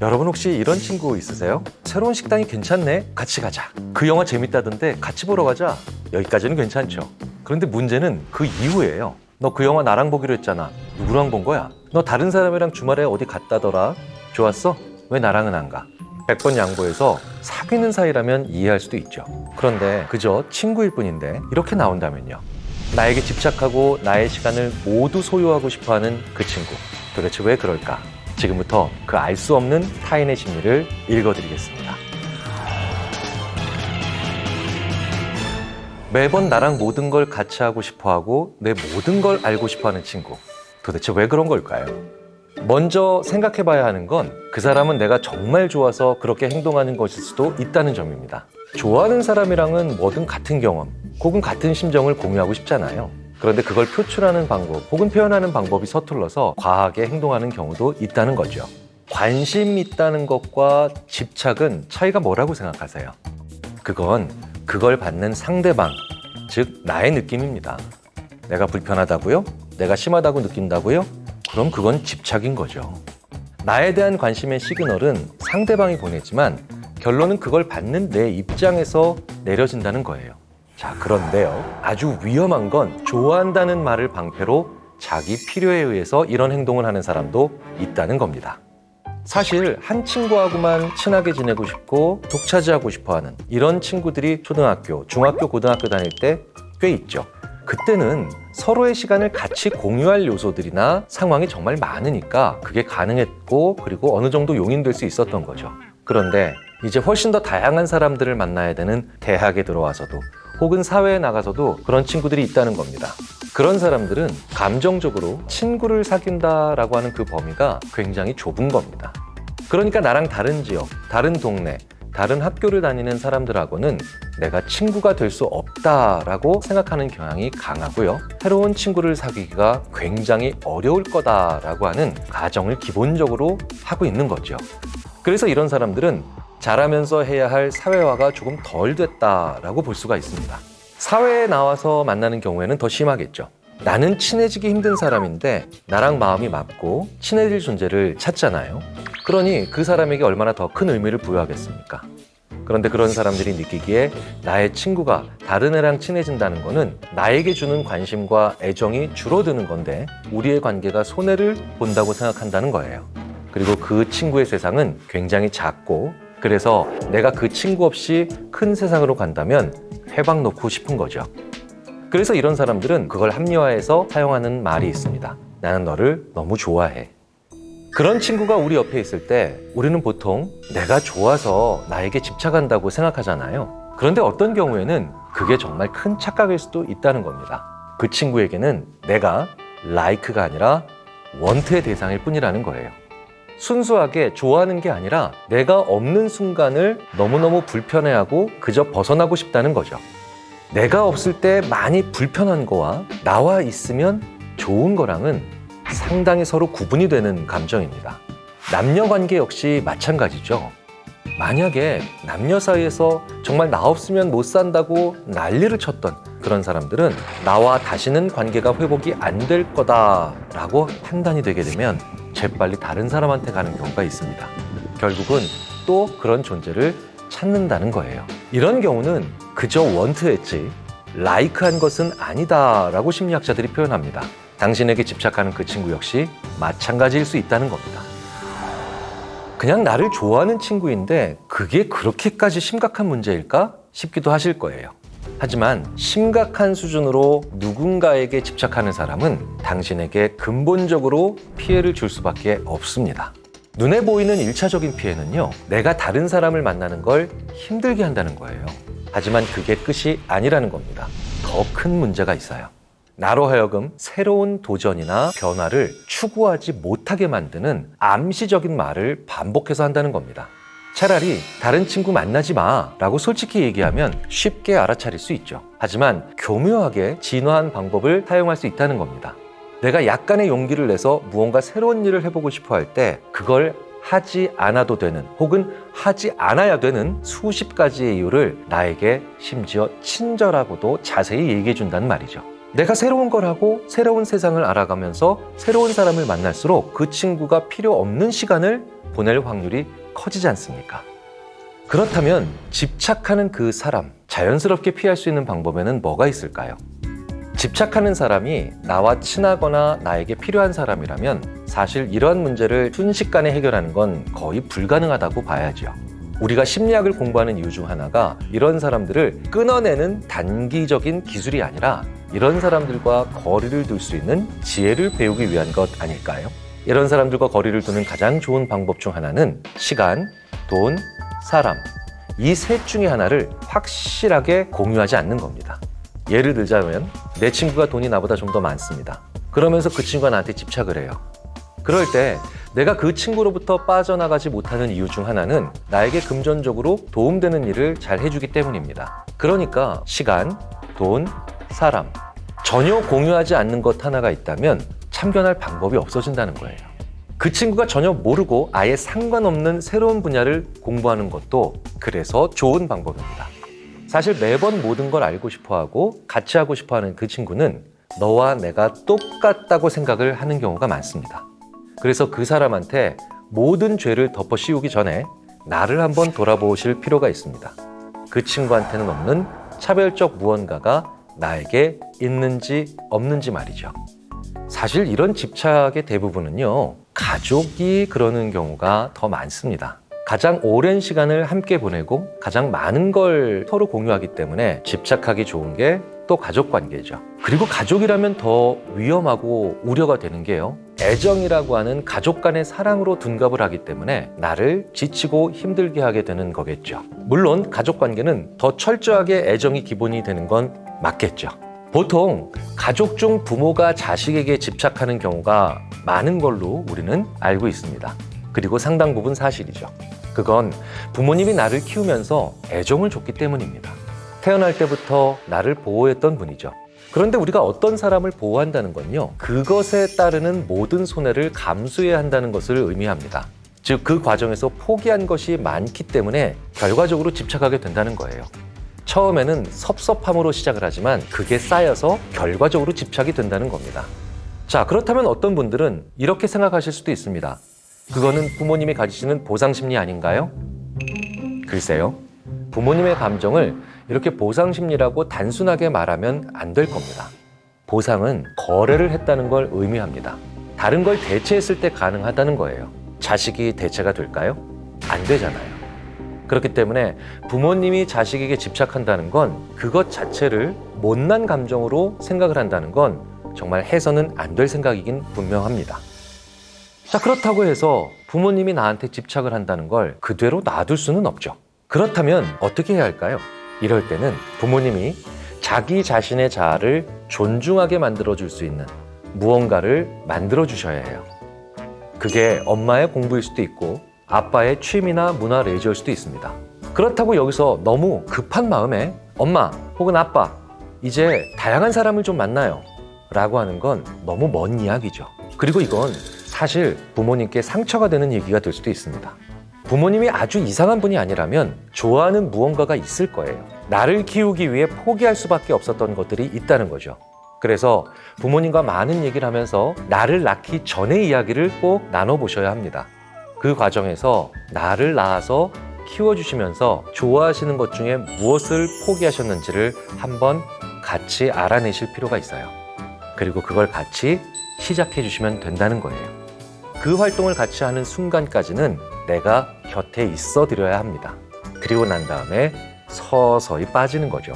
여러분 혹시 이런 친구 있으세요? 새로운 식당이 괜찮네? 같이 가자. 그 영화 재밌다던데 같이 보러 가자. 여기까지는 괜찮죠. 그런데 문제는 그 이후예요. 너 그 영화 나랑 보기로 했잖아. 누구랑 본 거야? 너 다른 사람이랑 주말에 어디 갔다더라? 좋았어? 왜 나랑은 안 가? 100번 양보해서 사귀는 사이라면 이해할 수도 있죠. 그런데 그저 친구일 뿐인데 이렇게 나온다면요. 나에게 집착하고 나의 시간을 모두 소유하고 싶어하는 그 친구. 도대체 왜 그럴까? 지금부터 그 알 수 없는 타인의 심리를 읽어드리겠습니다. 매번 나랑 모든 걸 같이 하고 싶어하고 내 모든 걸 알고 싶어하는 친구. 도대체 왜 그런 걸까요? 먼저 생각해봐야 하는 건 그 사람은 내가 정말 좋아서 그렇게 행동하는 것일 수도 있다는 점입니다. 좋아하는 사람이랑은 뭐든 같은 경험, 혹은 같은 심정을 공유하고 싶잖아요. 그런데 그걸 표출하는 방법 혹은 표현하는 방법이 서툴러서 과하게 행동하는 경우도 있다는 거죠. 관심 있다는 것과 집착은 차이가 뭐라고 생각하세요? 그건 그걸 받는 상대방, 즉 나의 느낌입니다. 내가 불편하다고요? 내가 심하다고 느낀다고요? 그럼 그건 집착인 거죠. 나에 대한 관심의 시그널은 상대방이 보내지만 결론은 그걸 받는 내 입장에서 내려진다는 거예요. 자, 그런데요. 아주 위험한 건 좋아한다는 말을 방패로 자기 필요에 의해서 이런 행동을 하는 사람도 있다는 겁니다. 사실 한 친구하고만 친하게 지내고 싶고 독차지하고 싶어하는 이런 친구들이 초등학교, 중학교, 고등학교 다닐 때 꽤 있죠. 그때는 서로의 시간을 같이 공유할 요소들이나 상황이 정말 많으니까 그게 가능했고 그리고 어느 정도 용인될 수 있었던 거죠. 그런데 이제 훨씬 더 다양한 사람들을 만나야 되는 대학에 들어와서도 혹은 사회에 나가서도 그런 친구들이 있다는 겁니다. 그런 사람들은 감정적으로 친구를 사귄다라고 하는 그 범위가 굉장히 좁은 겁니다. 그러니까 나랑 다른 지역, 다른 동네, 다른 학교를 다니는 사람들하고는 내가 친구가 될 수 없다라고 생각하는 경향이 강하고요. 새로운 친구를 사귀기가 굉장히 어려울 거다라고 하는 가정을 기본적으로 하고 있는 거죠. 그래서 이런 사람들은 자라면서 해야 할 사회화가 조금 덜 됐다라고 볼 수가 있습니다. 사회에 나와서 만나는 경우에는 더 심하겠죠. 나는 친해지기 힘든 사람인데 나랑 마음이 맞고 친해질 존재를 찾잖아요. 그러니 그 사람에게 얼마나 더 큰 의미를 부여하겠습니까? 그런데 그런 사람들이 느끼기에 나의 친구가 다른 애랑 친해진다는 거는 나에게 주는 관심과 애정이 줄어드는 건데 우리의 관계가 손해를 본다고 생각한다는 거예요. 그리고 그 친구의 세상은 굉장히 작고 그래서 내가 그 친구 없이 큰 세상으로 간다면 회방 놓고 싶은 거죠. 그래서 이런 사람들은 그걸 합리화해서 사용하는 말이 있습니다. 나는 너를 너무 좋아해. 그런 친구가 우리 옆에 있을 때 우리는 보통 내가 좋아서 나에게 집착한다고 생각하잖아요. 그런데 어떤 경우에는 그게 정말 큰 착각일 수도 있다는 겁니다. 그 친구에게는 내가 like가 아니라 want의 대상일 뿐이라는 거예요. 순수하게 좋아하는 게 아니라 내가 없는 순간을 너무너무 불편해하고 그저 벗어나고 싶다는 거죠. 내가 없을 때 많이 불편한 거와 나와 있으면 좋은 거랑은 상당히 서로 구분이 되는 감정입니다. 남녀 관계 역시 마찬가지죠. 만약에 남녀 사이에서 정말 나 없으면 못 산다고 난리를 쳤던 그런 사람들은 나와 다시는 관계가 회복이 안 될 거다라고 판단이 되게 되면 재빨리 다른 사람한테 가는 경우가 있습니다. 결국은 또 그런 존재를 찾는다는 거예요. 이런 경우는 그저 원트했지 라이크한 것은 아니다라고 심리학자들이 표현합니다. 당신에게 집착하는 그 친구 역시 마찬가지일 수 있다는 겁니다. 그냥 나를 좋아하는 친구인데 그게 그렇게까지 심각한 문제일까 싶기도 하실 거예요. 하지만 심각한 수준으로 누군가에게 집착하는 사람은 당신에게 근본적으로 피해를 줄 수밖에 없습니다. 눈에 보이는 1차적인 피해는요, 내가 다른 사람을 만나는 걸 힘들게 한다는 거예요. 하지만 그게 끝이 아니라는 겁니다. 더 큰 문제가 있어요. 나로 하여금 새로운 도전이나 변화를 추구하지 못하게 만드는 암시적인 말을 반복해서 한다는 겁니다. 차라리 다른 친구 만나지 마 라고 솔직히 얘기하면 쉽게 알아차릴 수 있죠. 하지만 교묘하게 진화한 방법을 사용할 수 있다는 겁니다. 내가 약간의 용기를 내서 무언가 새로운 일을 해보고 싶어 할 때 그걸 하지 않아도 되는 혹은 하지 않아야 되는 수십 가지의 이유를 나에게 심지어 친절하고도 자세히 얘기해 준다는 말이죠. 내가 새로운 걸 하고 새로운 세상을 알아가면서 새로운 사람을 만날수록 그 친구가 필요 없는 시간을 보낼 확률이 커지지 않습니까? 그렇다면 집착하는 그 사람, 자연스럽게 피할 수 있는 방법에는 뭐가 있을까요? 집착하는 사람이 나와 친하거나 나에게 필요한 사람이라면 사실 이러한 문제를 순식간에 해결하는 건 거의 불가능하다고 봐야죠. 우리가 심리학을 공부하는 이유 중 하나가 이런 사람들을 끊어내는 단기적인 기술이 아니라 이런 사람들과 거리를 둘 수 있는 지혜를 배우기 위한 것 아닐까요? 이런 사람들과 거리를 두는 가장 좋은 방법 중 하나는 시간, 돈, 사람, 이 셋 중에 하나를 확실하게 공유하지 않는 겁니다. 예를 들자면 내 친구가 돈이 나보다 좀 더 많습니다. 그러면서 그 친구가 나한테 집착을 해요. 그럴 때 내가 그 친구로부터 빠져나가지 못하는 이유 중 하나는 나에게 금전적으로 도움되는 일을 잘 해주기 때문입니다. 그러니까 시간, 돈, 사람, 전혀 공유하지 않는 것 하나가 있다면 참견할 방법이 없어진다는 거예요. 그 친구가 전혀 모르고 아예 상관없는 새로운 분야를 공부하는 것도 그래서 좋은 방법입니다. 사실 매번 모든 걸 알고 싶어하고 같이 하고 싶어하는 그 친구는 너와 내가 똑같다고 생각을 하는 경우가 많습니다. 그래서 그 사람한테 모든 죄를 덮어 씌우기 전에 나를 한번 돌아보실 필요가 있습니다. 그 친구한테는 없는 차별적 무언가가 나에게 있는지 없는지 말이죠. 사실 이런 집착의 대부분은요, 가족이 그러는 경우가 더 많습니다. 가장 오랜 시간을 함께 보내고 가장 많은 걸 서로 공유하기 때문에 집착하기 좋은 게 또 가족 관계죠. 그리고 가족이라면 더 위험하고 우려가 되는 게요, 애정이라고 하는 가족 간의 사랑으로 둔갑을 하기 때문에 나를 지치고 힘들게 하게 되는 거겠죠. 물론 가족 관계는 더 철저하게 애정이 기본이 되는 건 맞겠죠. 보통 가족 중 부모가 자식에게 집착하는 경우가 많은 걸로 우리는 알고 있습니다. 그리고 상당 부분 사실이죠. 그건 부모님이 나를 키우면서 애정을 줬기 때문입니다. 태어날 때부터 나를 보호했던 분이죠. 그런데 우리가 어떤 사람을 보호한다는 건요, 그것에 따르는 모든 손해를 감수해야 한다는 것을 의미합니다. 즉, 그 과정에서 포기한 것이 많기 때문에 결과적으로 집착하게 된다는 거예요. 처음에는 섭섭함으로 시작을 하지만 그게 쌓여서 결과적으로 집착이 된다는 겁니다. 자, 그렇다면 어떤 분들은 이렇게 생각하실 수도 있습니다. 그거는 부모님이 가지시는 보상심리 아닌가요? 글쎄요. 부모님의 감정을 이렇게 보상심리라고 단순하게 말하면 안 될 겁니다. 보상은 거래를 했다는 걸 의미합니다. 다른 걸 대체했을 때 가능하다는 거예요. 자식이 대체가 될까요? 안 되잖아요. 그렇기 때문에 부모님이 자식에게 집착한다는 건 그것 자체를 못난 감정으로 생각을 한다는 건 정말 해서는 안 될 생각이긴 분명합니다. 자, 그렇다고 해서 부모님이 나한테 집착을 한다는 걸 그대로 놔둘 수는 없죠. 그렇다면 어떻게 해야 할까요? 이럴 때는 부모님이 자기 자신의 자아를 존중하게 만들어줄 수 있는 무언가를 만들어주셔야 해요. 그게 엄마의 공부일 수도 있고 아빠의 취미나 문화 레저일 수도 있습니다. 그렇다고 여기서 너무 급한 마음에 엄마 혹은 아빠, 이제 다양한 사람을 좀 만나요 라고 하는 건 너무 먼 이야기죠. 그리고 이건 사실 부모님께 상처가 되는 얘기가 될 수도 있습니다. 부모님이 아주 이상한 분이 아니라면 좋아하는 무언가가 있을 거예요. 나를 키우기 위해 포기할 수밖에 없었던 것들이 있다는 거죠. 그래서 부모님과 많은 얘기를 하면서 나를 낳기 전의 이야기를 꼭 나눠보셔야 합니다. 그 과정에서 나를 낳아서 키워주시면서 좋아하시는 것 중에 무엇을 포기하셨는지를 한번 같이 알아내실 필요가 있어요. 그리고 그걸 같이 시작해 주시면 된다는 거예요. 그 활동을 같이 하는 순간까지는 내가 곁에 있어 드려야 합니다. 그리고 난 다음에 서서히 빠지는 거죠.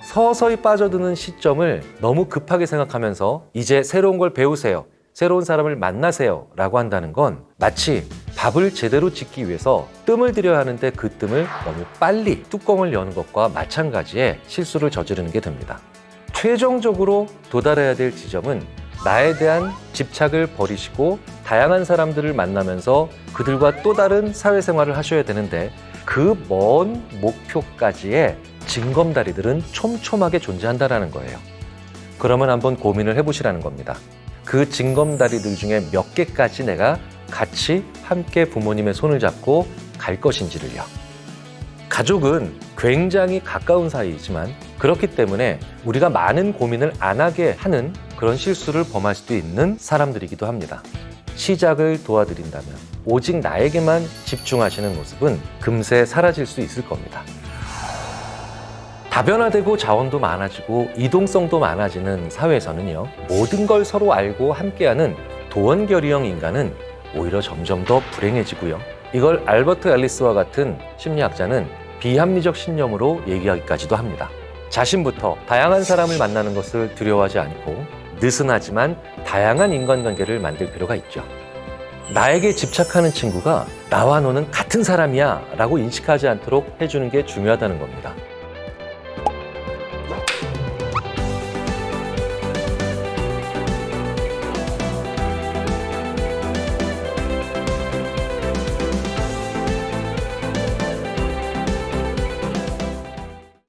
서서히 빠져드는 시점을 너무 급하게 생각하면서 이제 새로운 걸 배우세요, 새로운 사람을 만나세요 라고 한다는 건 마치 밥을 제대로 짓기 위해서 뜸을 들여야 하는데 그 뜸을 너무 빨리 뚜껑을 여는 것과 마찬가지의 실수를 저지르는 게 됩니다. 최종적으로 도달해야 될 지점은 나에 대한 집착을 버리시고 다양한 사람들을 만나면서 그들과 또 다른 사회생활을 하셔야 되는데 그 먼 목표까지의 징검다리들은 촘촘하게 존재한다는 거예요. 그러면 한번 고민을 해보시라는 겁니다. 그 징검다리들 중에 몇 개까지 내가 같이 함께 부모님의 손을 잡고 갈 것인지를요. 가족은 굉장히 가까운 사이이지만 그렇기 때문에 우리가 많은 고민을 안 하게 하는 그런 실수를 범할 수도 있는 사람들이기도 합니다. 시작을 도와드린다면 오직 나에게만 집중하시는 모습은 금세 사라질 수 있을 겁니다. 다변화되고 자원도 많아지고 이동성도 많아지는 사회에서는요, 모든 걸 서로 알고 함께하는 도원결의형 인간은 오히려 점점 더 불행해지고요. 이걸 알버트 앨리스와 같은 심리학자는 비합리적 신념으로 얘기하기까지도 합니다. 자신부터 다양한 사람을 만나는 것을 두려워하지 않고 느슨하지만 다양한 인간관계를 만들 필요가 있죠. 나에게 집착하는 친구가 나와 너는 같은 사람이야 라고 인식하지 않도록 해주는 게 중요하다는 겁니다.